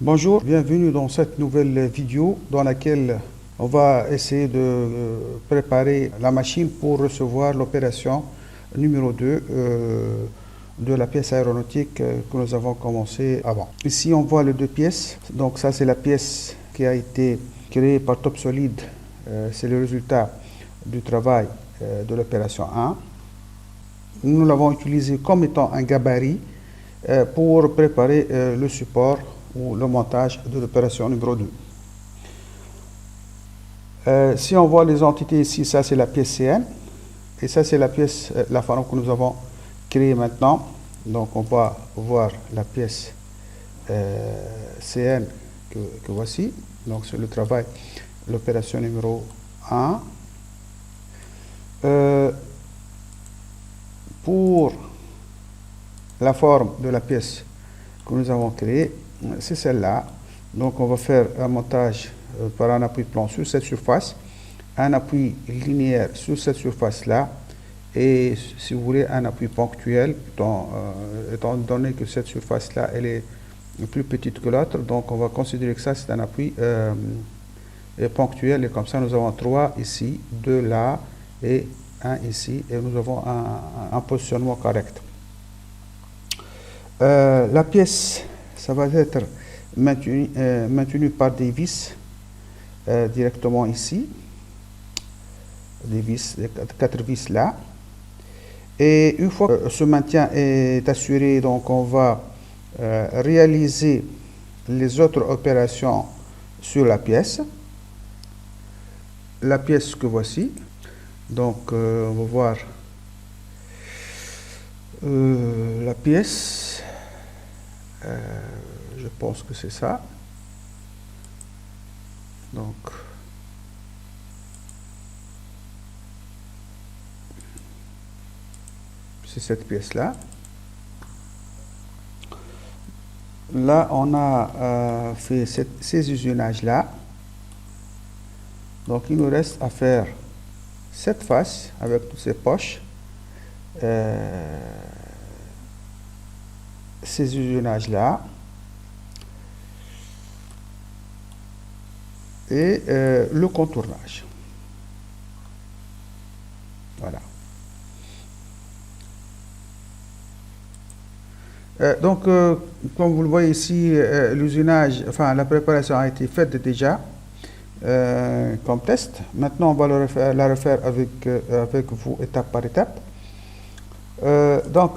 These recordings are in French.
Bonjour, bienvenue dans cette nouvelle vidéo dans laquelle on va essayer de préparer la machine pour recevoir l'opération numéro 2 de la pièce aéronautique que nous avons commencé avant. Ici on voit les deux pièces, donc ça c'est la pièce qui a été créée par TopSolid, c'est le résultat du travail de l'opération 1. Nous l'avons utilisé comme étant un gabarit pour préparer le support ou le montage de l'opération numéro 2. Si on voit les entités ici, ça c'est la pièce CN et ça c'est la pièce, la forme que nous avons créée maintenant. Donc on va voir la pièce CN que voici. Donc c'est le travail, l'opération numéro 1. Pour la forme de la pièce que nous avons créée, c'est celle-là. Donc on va faire un montage par un appui plan sur cette surface, un appui linéaire sur cette surface-là, et si vous voulez un appui ponctuel, étant donné que cette surface-là elle est plus petite que l'autre, donc on va considérer que ça c'est un appui ponctuel, et comme ça nous avons 3 ici, 2 là et 1 ici, et nous avons un positionnement correct. La pièce, ça va être maintenu par des vis directement ici, des vis, 4 vis là. Et une fois que ce maintien est assuré, donc on va réaliser les autres opérations sur la pièce que voici. Donc on va voir la pièce, je pense que c'est ça. Donc c'est cette pièce là. Là on a fait ces usages là. Donc il nous reste à faire cette face avec toutes ces poches, ces usages là, et le contournage. Voilà. Donc comme vous le voyez ici, l'usinage, enfin la préparation a été faite déjà comme test. Maintenant on va la refaire avec vous étape par étape. Donc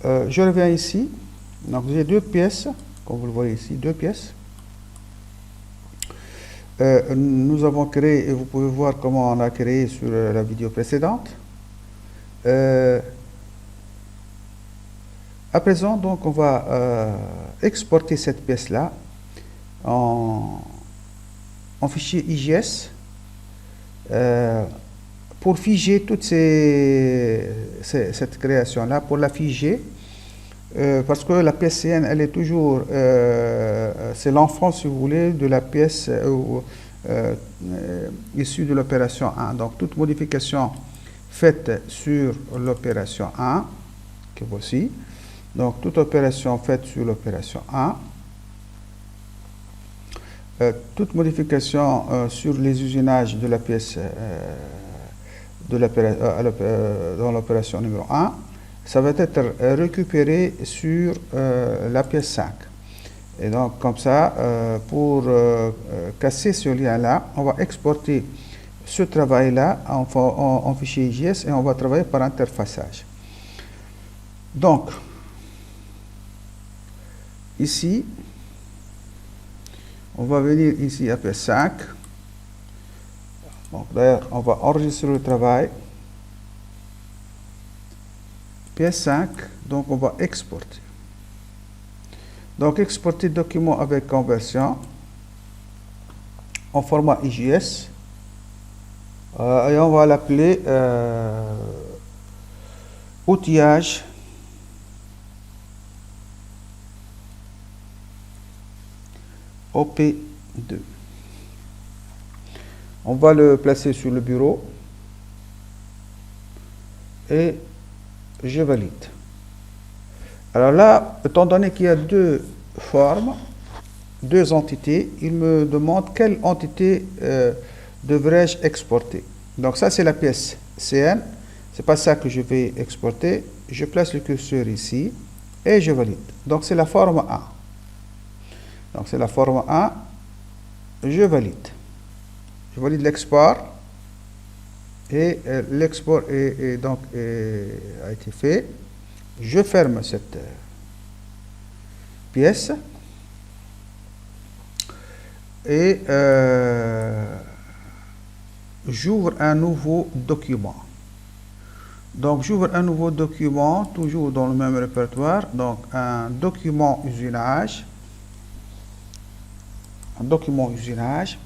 je reviens ici. Donc j'ai deux pièces, comme vous le voyez ici, deux pièces. Nous avons créé, et vous pouvez voir comment on a créé sur la vidéo précédente. À présent, donc, on va exporter cette pièce-là en fichier IGS pour figer toute cette création-là, pour la figer, parce que la pièce CN, elle est toujours, c'est l'enfant, si vous voulez, de la pièce issue de l'opération 1. Donc, toute modification faite sur l'opération 1, que voici, donc toute opération faite sur l'opération 1, toute modification sur les usinages de la pièce dans l'opération numéro 1, ça va être récupéré sur la pièce 5. Et donc comme ça, pour casser ce lien-là, on va exporter ce travail-là en fichier IGS et on va travailler par interfaçage. Donc, ici, on va venir ici à pièce 5. Donc d'ailleurs, on va enregistrer le travail. Pièce 5, donc on va exporter. Donc exporter document avec conversion en format IGS. Et on va l'appeler outillage OP2. On va le placer sur le bureau et je valide. Alors là, étant donné qu'il y a deux formes, deux entités, il me demande quelle entité devrais-je exporter. Donc ça c'est la pièce CN, c'est pas ça que je vais exporter. Je place le curseur ici et je valide. Donc c'est la forme 1. Donc c'est la forme 1, je valide. Je valide l'export et l'export a été fait. Je ferme cette pièce et j'ouvre un nouveau document. Donc j'ouvre un nouveau document, toujours dans le même répertoire, donc un document usinage. Un document usinage,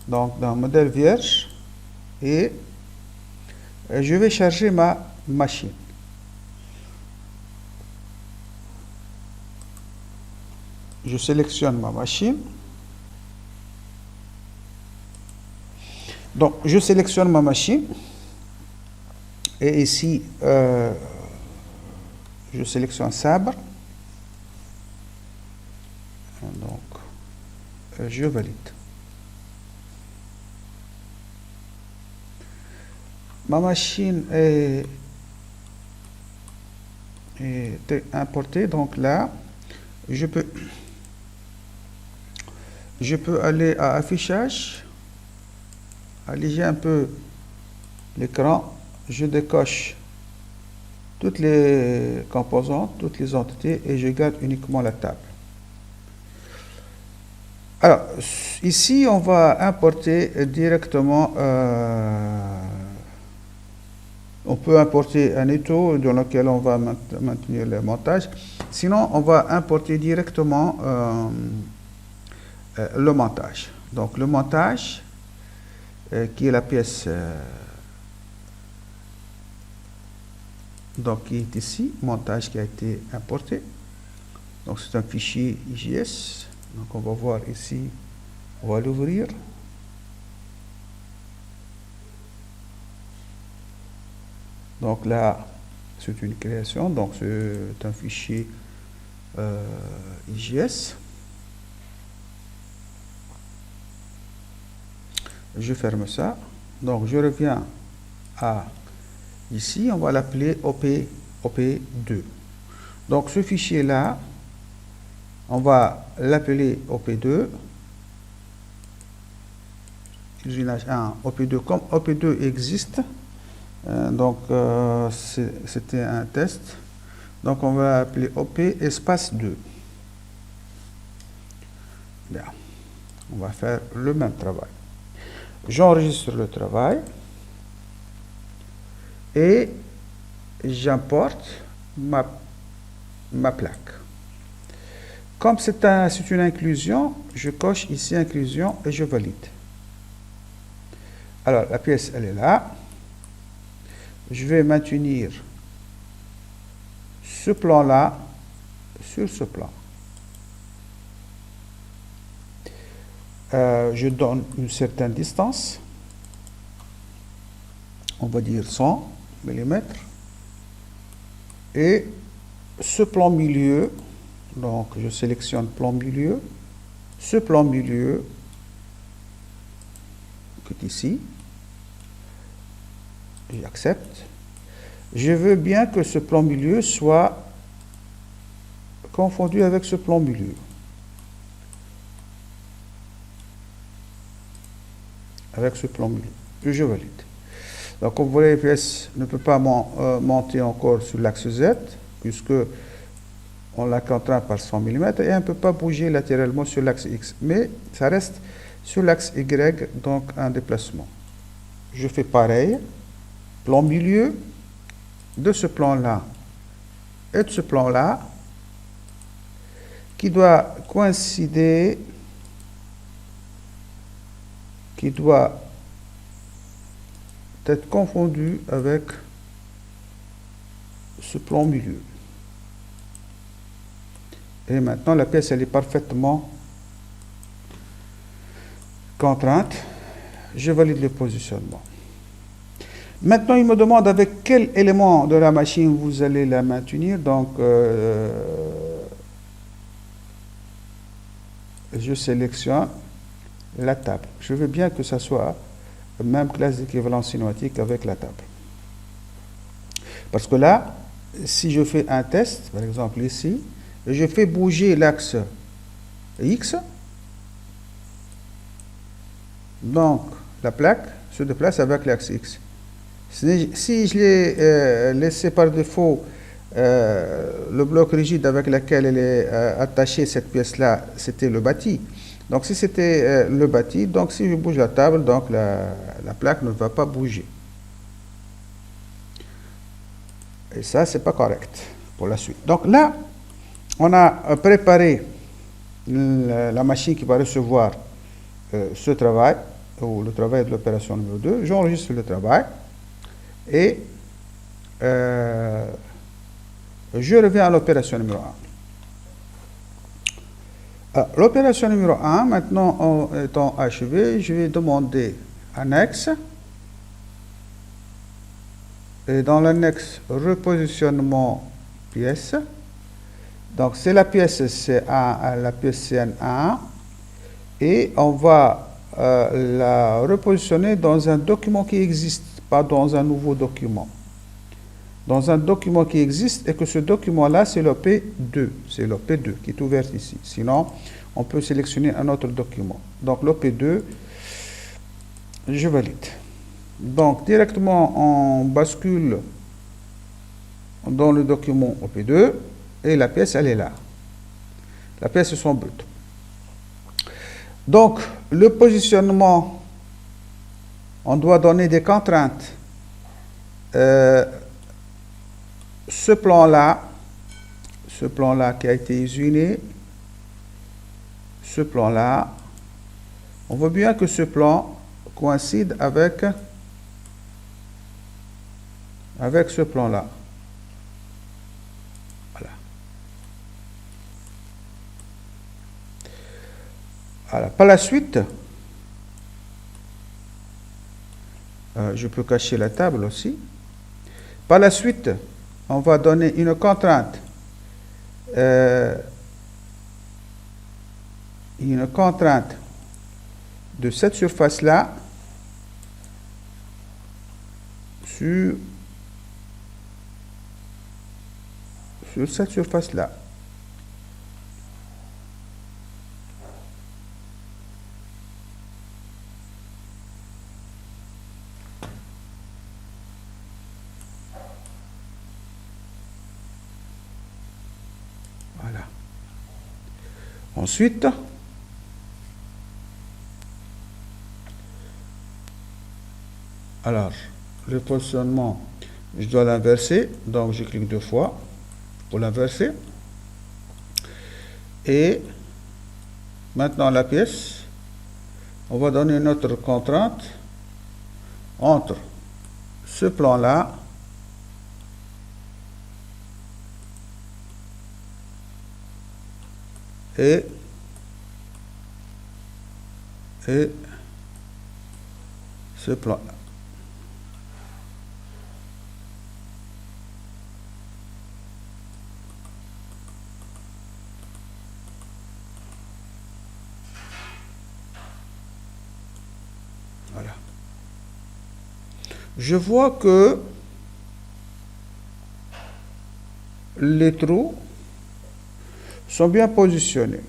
donc dans modèle vierge, et je vais charger ma machine. Je sélectionne ma machine. Donc je sélectionne ma machine et ici je sélectionne sabre. Donc je valide. Ma machine est importée, donc là je peux aller à affichage, alléger un peu l'écran, je décoche toutes les composantes, toutes les entités et je garde uniquement la table. Alors, ici, on va importer directement, on peut importer un étau dans lequel on va maintenir le montage. Sinon, on va importer directement le montage. Donc, le montage, qui est la pièce donc, qui est ici, montage qui a été importé. Donc, c'est un fichier IGS. Donc on va voir ici, on va l'ouvrir. Donc là, c'est une création, donc c'est un fichier IGS. Je ferme ça. Donc je reviens à ici, on va l'appeler OP2. Donc ce fichier-là, on va l'appeler OP2, usinage 1, OP2. Comme OP2 existe, donc c'était un test, donc on va appeler OP espace 2. Bien. On va faire le même travail. J'enregistre le travail et j'importe ma plaque. Comme c'est une inclusion, je coche ici inclusion et je valide. Alors, la pièce, elle est là. Je vais maintenir ce plan-là sur ce plan. Je donne une certaine distance. On va dire 100 mm. Et ce plan milieu, donc je sélectionne plan milieu, ce plan milieu qui est ici, j'accepte. Je veux bien que ce plan milieu soit confondu avec ce plan milieu. Avec ce plan milieu. Et je valide. Donc comme vous voyez, la pièce ne peut pas monter encore sur l'axe Z, puisque on l'a contraint par 100 mm et elle ne peut pas bouger latéralement sur l'axe X. Mais ça reste sur l'axe Y, donc un déplacement. Je fais pareil. Plan milieu de ce plan-là et de ce plan-là qui doit coïncider, qui doit être confondu avec ce plan milieu. Et maintenant, la pièce, elle est parfaitement contrainte. Je valide le positionnement. Maintenant, il me demande avec quel élément de la machine vous allez la maintenir. Donc, je sélectionne la table. Je veux bien que ça soit la même classe d'équivalence cinématique avec la table. Parce que là, si je fais un test, par exemple ici, et je fais bouger l'axe X, donc la plaque se déplace avec l'axe X. Si je l'ai laissé par défaut, le bloc rigide avec lequel elle est attachée, cette pièce-là, c'était le bâti. Donc si c'était le bâti, donc si je bouge la table, donc la plaque ne va pas bouger. Et ça, c'est pas correct pour la suite. Donc là, on a préparé la machine qui va recevoir ce travail, ou le travail de l'opération numéro 2. J'enregistre le travail et je reviens à l'opération numéro 1. L'opération numéro 1, maintenant étant achevée, je vais demander annexe. Et dans l'annexe repositionnement pièce, donc c'est la pièce C1, la pièce CN1, et on va la repositionner dans un document qui existe, pas dans un nouveau document. Dans un document qui existe, et que ce document-là, c'est le P2, c'est le P2 qui est ouvert ici. Sinon, on peut sélectionner un autre document. Donc le P2, je valide. Donc, directement, on bascule dans le document OP2 et la pièce, elle est là. La pièce est son but. Donc, le positionnement, on doit donner des contraintes. Ce plan-là qui a été usiné, ce plan-là, on voit bien que ce plan coïncide avec ce plan-là. Voilà. Alors, par la suite, je peux cacher la table aussi. Par la suite, on va donner une contrainte. Une contrainte de cette surface-là sur cette surface-là. Voilà. Ensuite, alors, le positionnement, je dois l'inverser, donc je clique 2 fois pour l'inverser. Et maintenant la pièce, on va donner une autre contrainte entre ce plan-là et ce plan-là. Voilà. Je vois que les trous sont bien positionnés.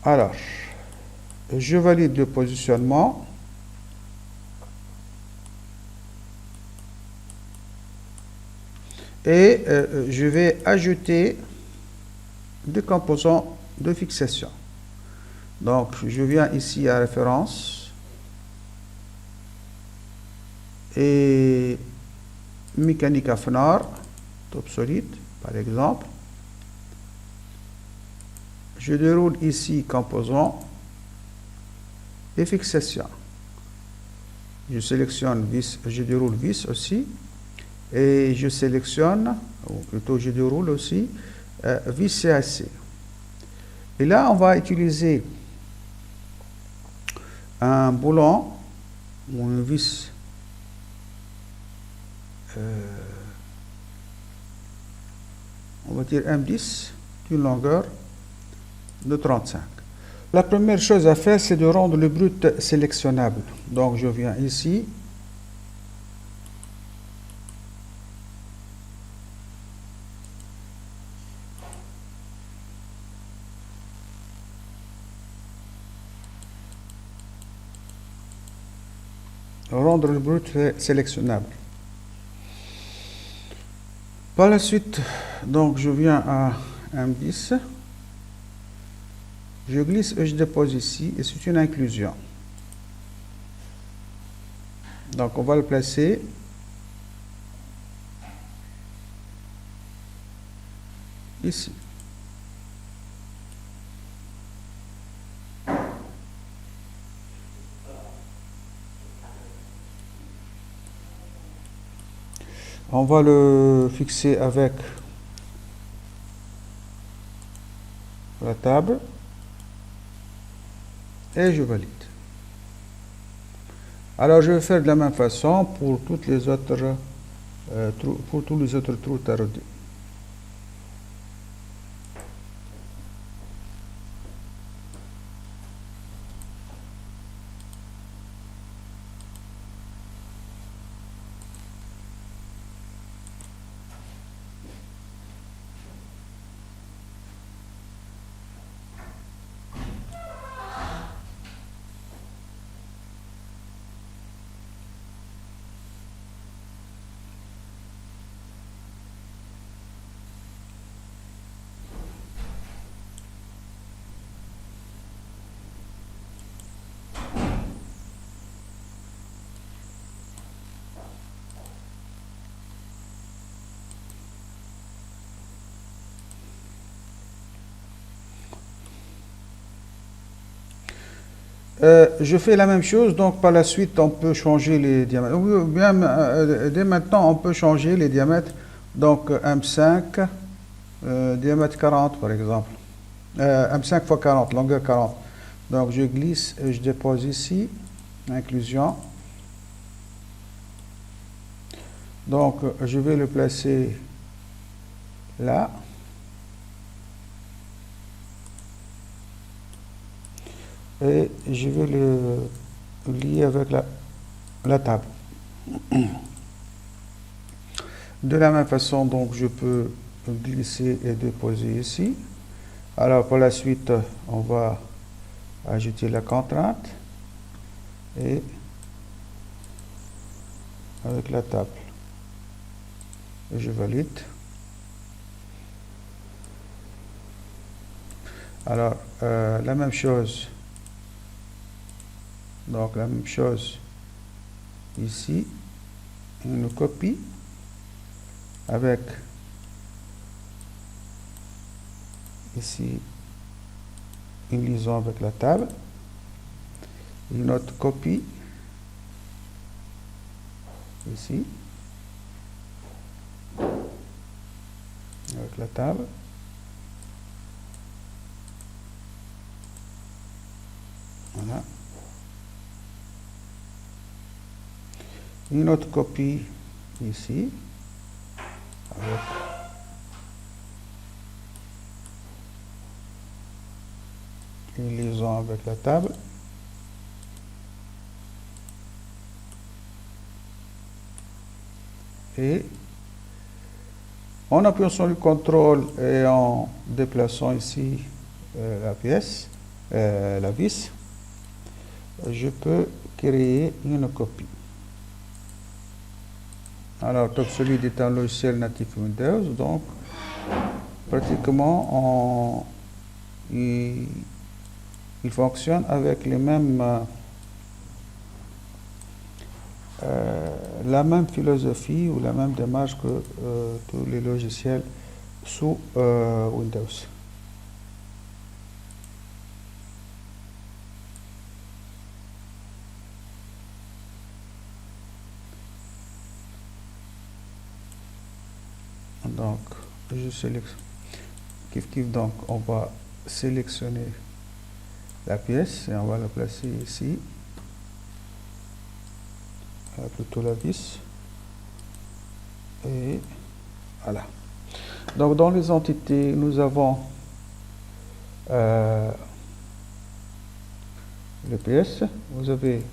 Alors, je valide le positionnement. Et je vais ajouter des composants de fixation. Donc, je viens ici à référence et mécanique à Fenard, top solide, par exemple. Je déroule ici composants et fixation. Je sélectionne vis, je déroule vis aussi. Et je sélectionne, ou plutôt je déroule aussi, vis CAC. Et là, on va utiliser un boulon ou une vis on va dire M10 d'une longueur de 35. La première chose à faire, c'est de rendre le brut sélectionnable. Donc je viens ici. Rendre le brut sélectionnable. Par la suite, donc je viens à M10. Je glisse et je dépose ici et c'est une inclusion. Donc on va le placer ici. On va le fixer avec la table et je valide. Alors je vais faire de la même façon pour toutes les autres pour tous les autres trous taraudés. Je fais la même chose, donc par la suite on peut changer les diamètres. Ou bien dès maintenant on peut changer les diamètres. Donc M5, diamètre 40 par exemple. M5 x 40, longueur 40. Donc je glisse et je dépose ici, inclusion. Donc je vais le placer là. Et je vais le lier avec la table. De la même façon, donc, je peux glisser et déposer ici. Alors, pour la suite, on va ajouter la contrainte et avec la table. Et je valide. Alors, la même chose. Donc, la même chose ici. Une copie avec ici une liaison avec la table, une autre copie ici avec la table, voilà, une autre copie ici avec une liaison avec la table. Et en appuyant sur le contrôle et en déplaçant ici la pièce, la vis, je peux créer une copie. Alors, TopSolid est un logiciel natif Windows, donc pratiquement il fonctionne avec les mêmes la même philosophie ou la même démarche que tous les logiciels sous Windows. Donc, je sélectionne, donc on va sélectionner la pièce et on va la placer ici, plutôt la vis, et voilà. Donc dans les entités, nous avons le PS, vous avez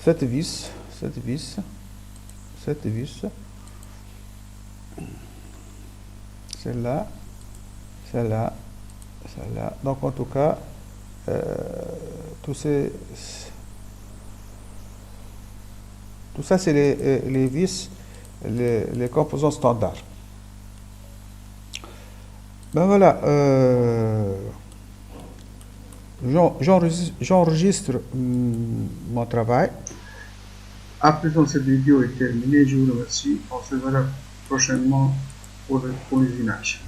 cette vis, cette vis, cette vis, celle-là, celle-là, celle-là. Donc en tout cas, tout ça c'est les vis, les composants standards. Ben voilà, j'enregistre mon travail. À présent, cette vidéo est terminée. Je vous remercie. On se verra prochainement pour les images.